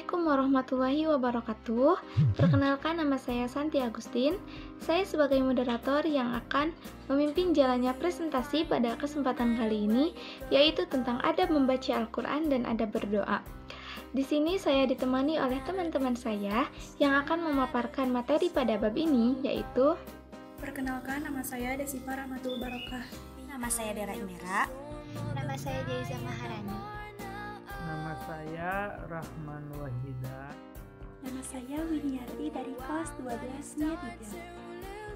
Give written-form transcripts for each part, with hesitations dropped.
Assalamualaikum warahmatullahi wabarakatuh. Perkenalkan, nama saya Santi Agustin. Saya sebagai moderator yang akan memimpin jalannya presentasi pada kesempatan kali ini, yaitu tentang adab membaca Al-Quran dan adab berdoa. Di sini saya ditemani oleh teman-teman saya yang akan memaparkan materi pada bab ini, yaitu perkenalkan, nama saya Desifa Rahmatul Barokah. Nama saya Dera Imera. Nama saya Jaiza Maharani. Nama saya Rahman Wahida. Nama saya Winiarti dari kelas 12 NIA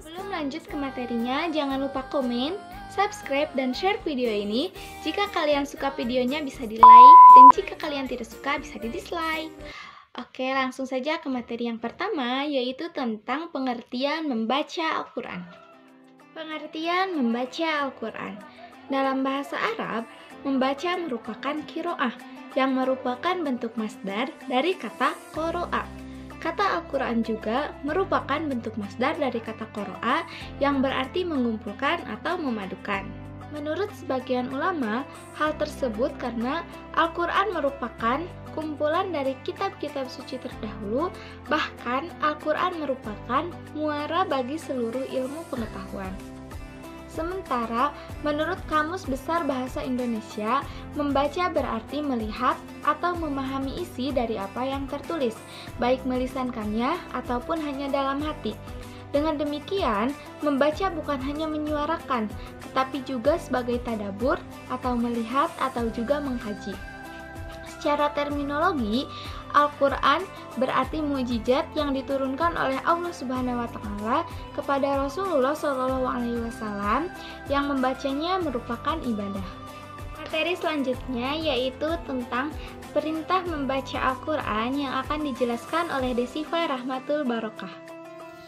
3. Sebelum lanjut ke materinya, jangan lupa komen, subscribe, dan share video ini. Jika kalian suka videonya bisa di-like, dan jika kalian tidak suka bisa di-dislike. Oke, langsung saja ke materi yang pertama, yaitu tentang pengertian membaca Al-Quran. Pengertian membaca Al-Quran. Dalam bahasa Arab, membaca merupakan qiraah, yang merupakan bentuk masdar dari kata qoro'a. Kata Al-Quran juga merupakan bentuk masdar dari kata qoro'a yang berarti mengumpulkan atau memadukan. Menurut sebagian ulama, hal tersebut karena Al-Quran merupakan kumpulan dari kitab-kitab suci terdahulu, bahkan Al-Quran merupakan muara bagi seluruh ilmu pengetahuan. Sementara, menurut Kamus Besar Bahasa Indonesia, membaca berarti melihat atau memahami isi dari apa yang tertulis, baik melisankannya ataupun hanya dalam hati. Dengan demikian, membaca bukan hanya menyuarakan, tetapi juga sebagai tadabbur atau melihat atau juga mengkaji. Secara terminologi, Al-Quran berarti mukjizat yang diturunkan oleh Allah Subhanahu wa Ta'ala kepada Rasulullah SAW yang membacanya merupakan ibadah. Materi selanjutnya yaitu tentang perintah membaca Al-Quran yang akan dijelaskan oleh Desifa Rahmatul Barokah.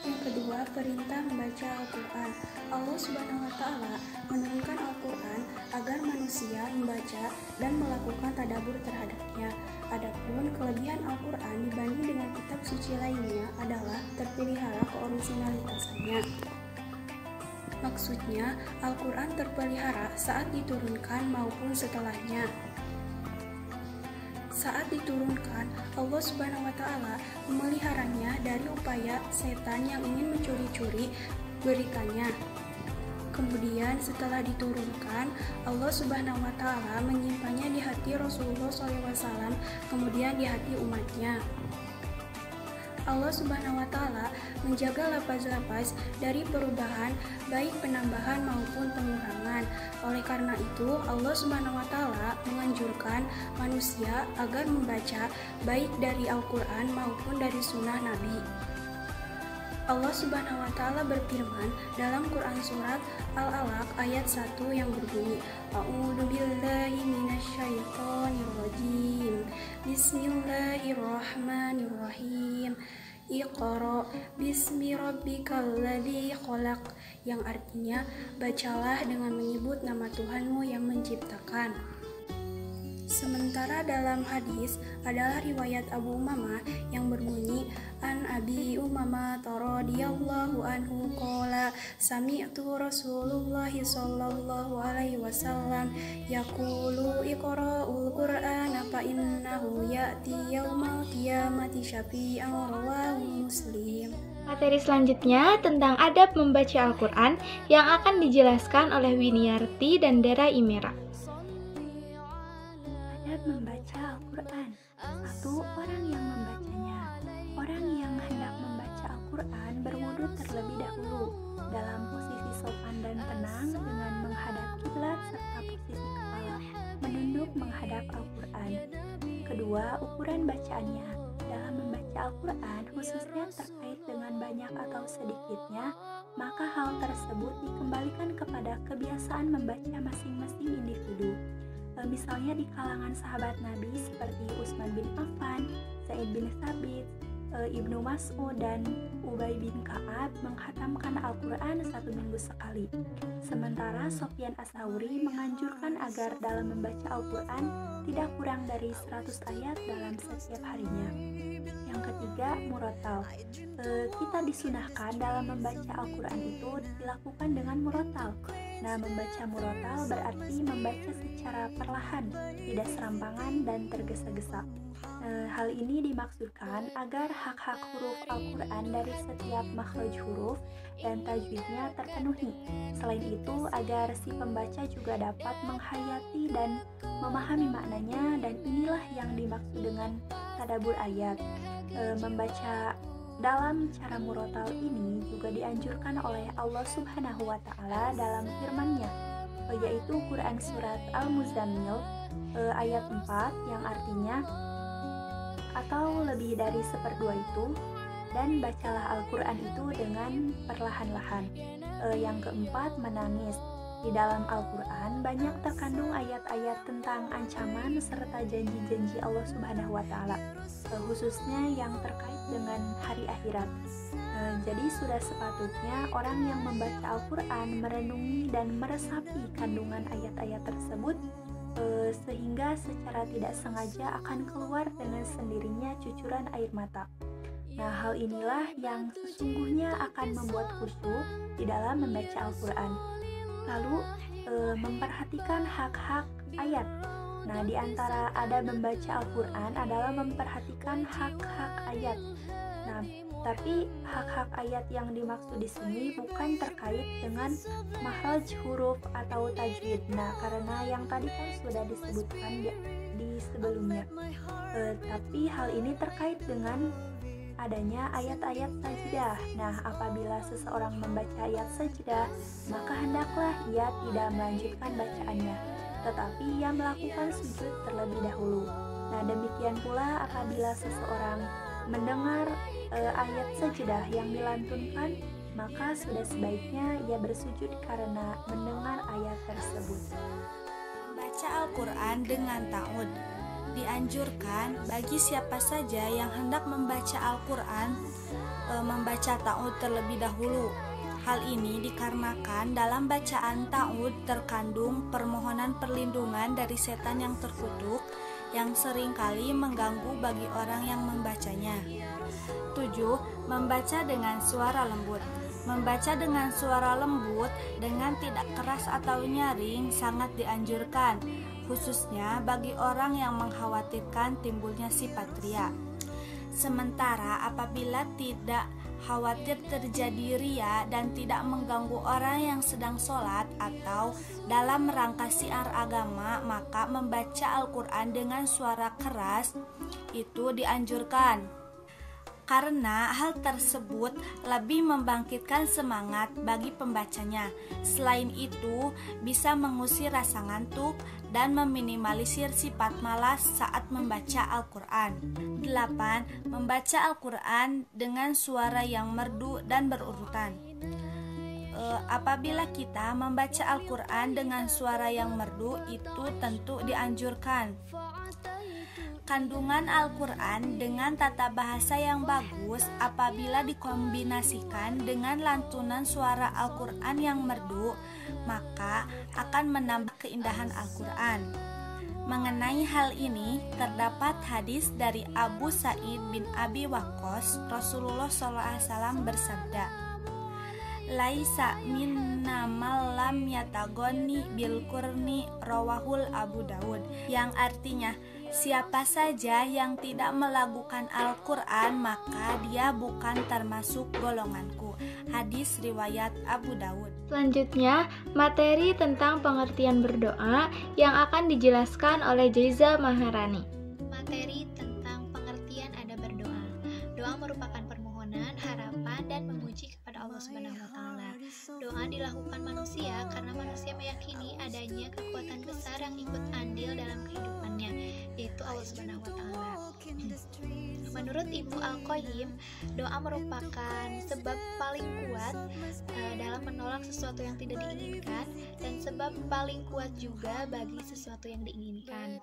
Yang kedua, perintah membaca Al-Quran. Allah Subhanahu wa Ta'ala menurunkan Al-Quran agar manusia membaca dan melakukan tadabbur terhadapnya. Adapun kelebihan Al-Quran dibanding dengan kitab suci lainnya adalah terpelihara keorisinalitasannya. Maksudnya, Al-Quran terpelihara saat diturunkan maupun setelahnya. Saat diturunkan, Allah Subhanahu wa Ta'ala memeliharanya dari upaya setan yang ingin mencuri-curi beritanya. Kemudian setelah diturunkan, Allah Subhanahu wa Ta'ala menyimpannya di hati Rasulullah SAW, kemudian di hati umatnya. Allah Subhanahu wa Ta'ala menjaga lafaz-lafaz dari perubahan, baik penambahan maupun pengurangan. Oleh karena itu, Allah Subhanahu wa Ta'ala menganjurkan manusia agar membaca baik dari Al-Quran maupun dari sunnah Nabi. Allah Subhanahu wa Ta'ala berfirman dalam Quran surat Al-Alaq ayat 1 yang berbunyi, A'udzu billahi minasyaitonir rajim. Bismillahirrahmanirrahim. Iqra bismi rabbikal ladzi khalaq, yang artinya bacalah dengan menyebut nama Tuhanmu yang menciptakan. Sementara dalam hadis adalah riwayat Abu Umamah yang berbunyi, An Abi Umamah radhiyallahu anhu qala sami'tu Rasulullah sallallahu alaihi wasallam yaqulu iqra'ul Qur'ana fa innahu ya'ti yaumal qiyamati syafi'an, rawahu Muslim. Materi selanjutnya tentang adab membaca Al-Quran yang akan dijelaskan oleh Winiarti dan Dera Imera. Membaca Al-Quran. 1. Orang yang membacanya. Orang yang hendak membaca Al-Quran berwudu terlebih dahulu dalam posisi sopan dan tenang dengan menghadap kiblat serta posisi kepala menunduk menghadap Al-Quran. Kedua, ukuran bacaannya. Dalam membaca Al-Quran, khususnya terkait dengan banyak atau sedikitnya, maka hal tersebut dikembalikan kepada kebiasaan membaca masing-masing individu. Misalnya di kalangan sahabat Nabi seperti Utsman bin Affan, Zaid bin Thabit, Ibnu Mas'ud, dan Ubay bin Ka'ab menghatamkan Al-Quran 1 minggu sekali. Sementara Sofyan Ats-Tsauri menganjurkan agar dalam membaca Al-Quran tidak kurang dari 100 ayat dalam setiap harinya. Yang ketiga, murotal. Kita disunahkan dalam membaca Al-Quran itu dilakukan dengan murotal. Nah, membaca murotal berarti membaca secara perlahan, tidak serampangan dan tergesa-gesa. Hal ini dimaksudkan agar hak-hak huruf Al-Quran dari setiap makhraj huruf dan tajwidnya terpenuhi. Selain itu, agar si pembaca juga dapat menghayati dan memahami maknanya, dan inilah yang dimaksud dengan tadabbur ayat. Membaca dalam cara murotal ini juga dianjurkan oleh Allah Subhanahu wa Ta'ala dalam firman-Nya, yaitu Quran Surat Al-Muzammil ayat 4, yang artinya atau lebih dari seperdua itu, dan bacalah Al-Quran itu dengan perlahan-lahan. Yang keempat, menangis. Di dalam Al-Quran banyak terkandung ayat-ayat tentang ancaman serta janji-janji Allah Subhanahu wa Ta'ala, khususnya yang terkait dengan hari akhirat. Jadi sudah sepatutnya orang yang membaca Al-Quran merenungi dan meresapi kandungan ayat-ayat tersebut, sehingga secara tidak sengaja akan keluar dengan sendirinya cucuran air mata. Nah, hal inilah yang sesungguhnya akan membuat khusyuk di dalam membaca Al-Quran. Lalu, memperhatikan hak-hak ayat. Nah, di antara adab membaca Al-Quran adalah memperhatikan hak-hak ayat. Nah, tapi hak-hak ayat yang dimaksud di sini bukan terkait dengan makhraj huruf atau tajwid. Nah, karena yang tadi kan sudah disebutkan di sebelumnya. Tapi hal ini terkait dengan adanya ayat-ayat sajdah. Nah, apabila seseorang membaca ayat sajdah, maka hendaklah ia tidak melanjutkan bacaannya, tetapi ia melakukan sujud terlebih dahulu. Nah, demikian pula apabila seseorang mendengar ayat sajdah yang dilantunkan, maka sudah sebaiknya ia bersujud karena mendengar ayat tersebut. Baca Al-Quran dengan ta'ud. Dianjurkan bagi siapa saja yang hendak membaca Al-Quran membaca ta'ud terlebih dahulu. Hal ini dikarenakan dalam bacaan ta'ud terkandung permohonan perlindungan dari setan yang terkutuk yang seringkali mengganggu bagi orang yang membacanya. 7. Membaca dengan suara lembut. Membaca dengan suara lembut dengan tidak keras atau nyaring sangat dianjurkan, khususnya bagi orang yang mengkhawatirkan timbulnya sifat riya. Sementara apabila tidak khawatir terjadi riya dan tidak mengganggu orang yang sedang sholat atau dalam rangka syiar agama, maka membaca Al-Quran dengan suara keras itu dianjurkan, karena hal tersebut lebih membangkitkan semangat bagi pembacanya. Selain itu, bisa mengusir rasa ngantuk dan meminimalisir sifat malas saat membaca Al-Quran. 8. Membaca Al-Quran dengan suara yang merdu dan berurutan. Apabila kita membaca Al-Quran dengan suara yang merdu, itu tentu dianjurkan. Kandungan Al-Quran dengan tata bahasa yang bagus apabila dikombinasikan dengan lantunan suara Al-Quran yang merdu, maka akan menambah keindahan Al-Quran. Mengenai hal ini, terdapat hadis dari Abu Sa'id bin Abi Waqqas. Rasulullah SAW bersabda, "Laisa minna man lam yatagonni bil qurni," rawahul Abu Daud, yang artinya siapa saja yang tidak melakukan Al-Quran maka dia bukan termasuk golonganku. Hadis riwayat Abu Daud. Selanjutnya, materi tentang pengertian berdoa yang akan dijelaskan oleh Jaiza Maharani. Materi tentang pengertian ada berdoa. Doa merupakan permohonan, harapan, dan memuji kepada Allah Subhanahu wa Ta'ala. Doa dilakukan manusia karena manusia meyakini adanya kekuatan besar yang ikut andil dalam kehidupannya, yaitu Allah Subhanahu wa Ta'ala. Menurut Ibnu Al-Qayyim, doa merupakan sebab paling kuat dalam menolak sesuatu yang tidak diinginkan dan sebab paling kuat juga bagi sesuatu yang diinginkan.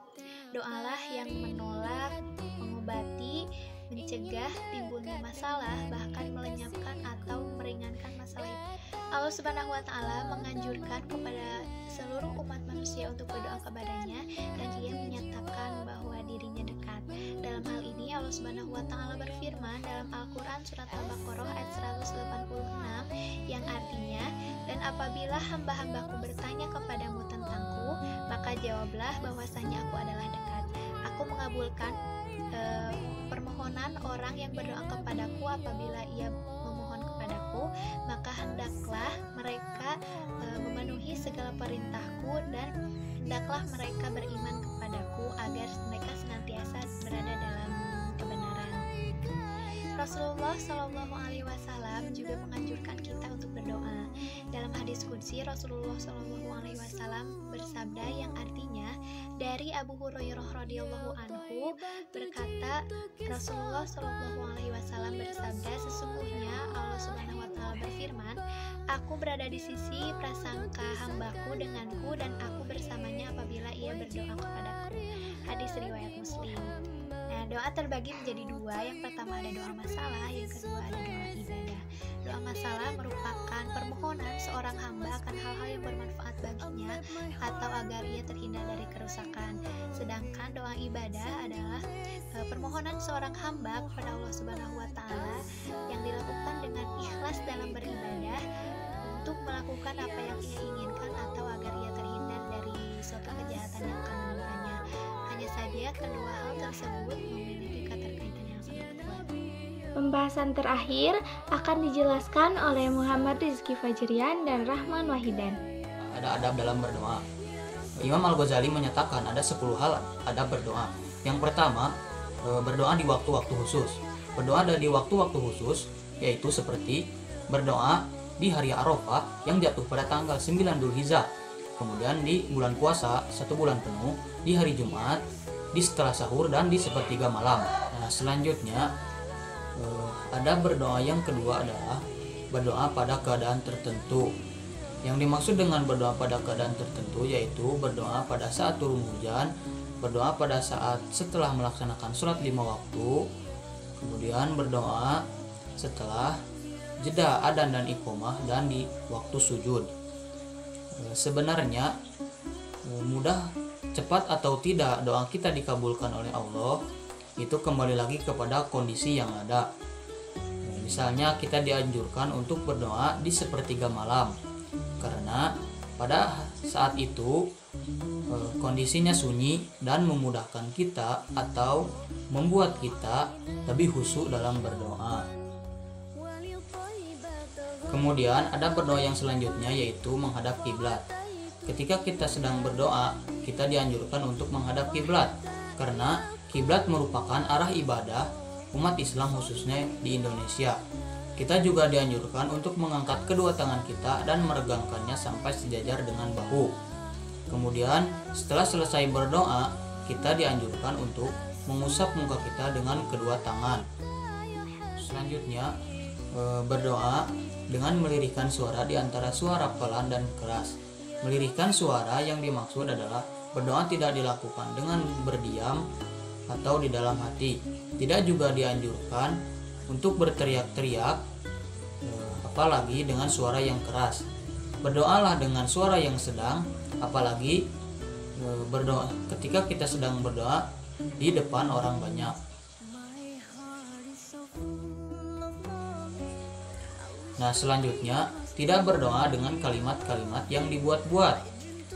Doalah yang menolak, mengobati, mencegah timbulnya masalah, bahkan melenyapkan atau meringankan masalah itu. Allah Subhanahu wa Ta'ala menganjurkan kepada seluruh umat manusia untuk berdoa kepadanya, dan Ia menyatakan bahwa dirinya dekat. Dalam hal ini Allah Subhanahu wa Ta'ala berfirman dalam Al-Quran surat Al-Baqarah ayat 186 yang artinya, "Dan apabila hamba-hambaku bertanya kepadamu tentangku, maka jawablah bahwasanya aku adalah dekat. Aku aku mengabulkan permohonan orang yang berdoa kepadaku. Apabila ia memohon kepadaku, maka hendaklah mereka memenuhi segala perintahku, dan hendaklah mereka beriman kepadaku agar mereka senantiasa berada dalam kebenaran. Rasulullah Shallallahu Alaihi Wasallam juga menganjurkan kita untuk berdoa. Dalam hadis qudsi, Rasulullah Shallallahu Alaihi Wasallam bersabda yang artinya, dari Abu Hurairah radhiyallahu anhu berkata, Rasulullah Shallallahu Alaihi Wasallam bersabda, sesungguhnya Allah Subhanahu Wa Taala berfirman, aku berada di sisi prasangka hambaku denganku, dan aku bersamanya apabila ia berdoa kepadaku. Hadis riwayat Muslim. Nah, doa terbagi menjadi dua. Yang pertama ada doa masalah, yang kedua ada doa ibadah. Doa masalah merupakan permohonan seorang hamba akan hal-hal yang bermanfaat baginya atau agar ia terhindar dari kerusakan. Sedangkan doa ibadah adalah permohonan seorang hamba kepada Allah Subhanahu wa taala yang dilakukan dengan ikhlas dalam beribadah untuk melakukan apa yang ia inginkan atau agar ia terhindar dari suatu kejahatan yang akan menimpanya. Hanya saja kedua hal tersebut memiliki keterkaitan yang sangat kuat. Pembahasan terakhir akan dijelaskan oleh Muhammad Rizky Fajrian dan Rahman Wahidan. Ada adab dalam berdoa. Imam Al-Ghazali menyatakan ada 10 hal adab berdoa. Yang pertama, berdoa di waktu-waktu khusus. Berdoa di waktu-waktu khusus yaitu seperti berdoa di hari Arafah yang jatuh pada tanggal 9 Dzulhijjah. Kemudian di bulan puasa 1 bulan penuh, di hari Jumat, di setelah sahur, dan di sepertiga malam. Nah, selanjutnya ada berdoa yang kedua adalah berdoa pada keadaan tertentu. Yang dimaksud dengan berdoa pada keadaan tertentu yaitu berdoa pada saat turun hujan, berdoa pada saat setelah melaksanakan sholat 5 waktu, kemudian berdoa setelah jeda adzan dan iqomah, dan di waktu sujud. Sebenarnya mudah, cepat atau tidak doa kita dikabulkan oleh Allah itu kembali lagi kepada kondisi yang ada. Misalnya kita dianjurkan untuk berdoa di sepertiga malam karena pada saat itu kondisinya sunyi dan memudahkan kita atau membuat kita lebih khusyuk dalam berdoa. Kemudian ada berdoa yang selanjutnya yaitu menghadap kiblat. Ketika kita sedang berdoa, kita dianjurkan untuk menghadap kiblat karena kiblat merupakan arah ibadah umat Islam khususnya di Indonesia. Kita juga dianjurkan untuk mengangkat kedua tangan kita dan meregangkannya sampai sejajar dengan bahu. Kemudian setelah selesai berdoa, kita dianjurkan untuk mengusap muka kita dengan kedua tangan. Selanjutnya berdoa dengan melirihkan suara di antara suara pelan dan keras. Melirihkan suara yang dimaksud adalah berdoa tidak dilakukan dengan berdiam atau di dalam hati. Tidak juga dianjurkan untuk berteriak-teriak, apalagi dengan suara yang keras. Berdoalah dengan suara yang sedang, apalagi berdoa ketika kita sedang berdoa di depan orang banyak. Nah, selanjutnya, tidak berdoa dengan kalimat-kalimat yang dibuat-buat.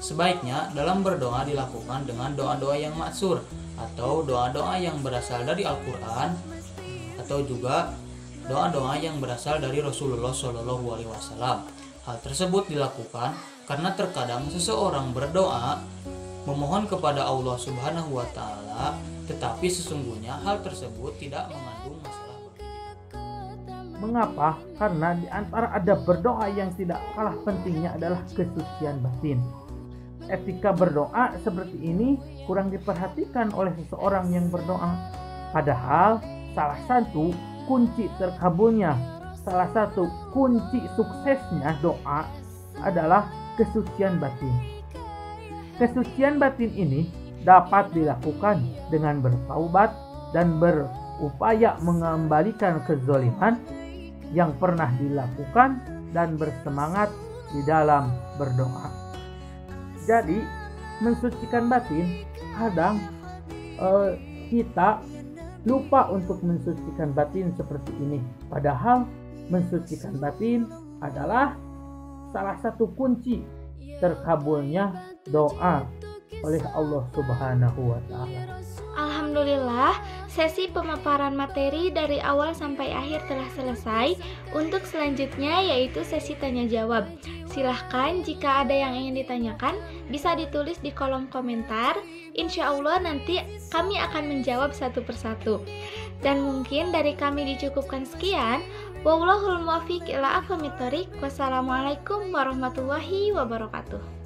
Sebaiknya dalam berdoa dilakukan dengan doa-doa yang maksur atau doa-doa yang berasal dari Al-Quran atau juga doa-doa yang berasal dari Rasulullah SAW. Hal tersebut dilakukan karena terkadang seseorang berdoa memohon kepada Allah Subhanahu wa taala, tetapi sesungguhnya hal tersebut tidak mengandung masalah. Mengapa? Karena di antara adab berdoa yang tidak kalah pentingnya adalah kesucian batin. Etika berdoa seperti ini kurang diperhatikan oleh seseorang yang berdoa. Padahal salah satu kunci terkabulnya, salah satu kunci suksesnya doa adalah kesucian batin. Kesucian batin ini dapat dilakukan dengan bertaubat dan berupaya mengembalikan kezaliman yang pernah dilakukan dan bersemangat di dalam berdoa. Jadi mensucikan batin, kadang kita lupa untuk mensucikan batin seperti ini. Padahal mensucikan batin adalah salah satu kunci terkabulnya doa oleh Allah Subhanahu wa taala. alhamdulillah sesi pemaparan materi dari awal sampai akhir telah selesai. Untuk selanjutnya yaitu sesi tanya jawab. Silahkan jika ada yang ingin ditanyakan bisa ditulis di kolom komentar. Insya Allah nanti kami akan menjawab satu persatu. Dan mungkin dari kami dicukupkan sekian. Wallahul muwaffiq ila aqwamit thoriq. Wassalamualaikum warahmatullahi wabarakatuh.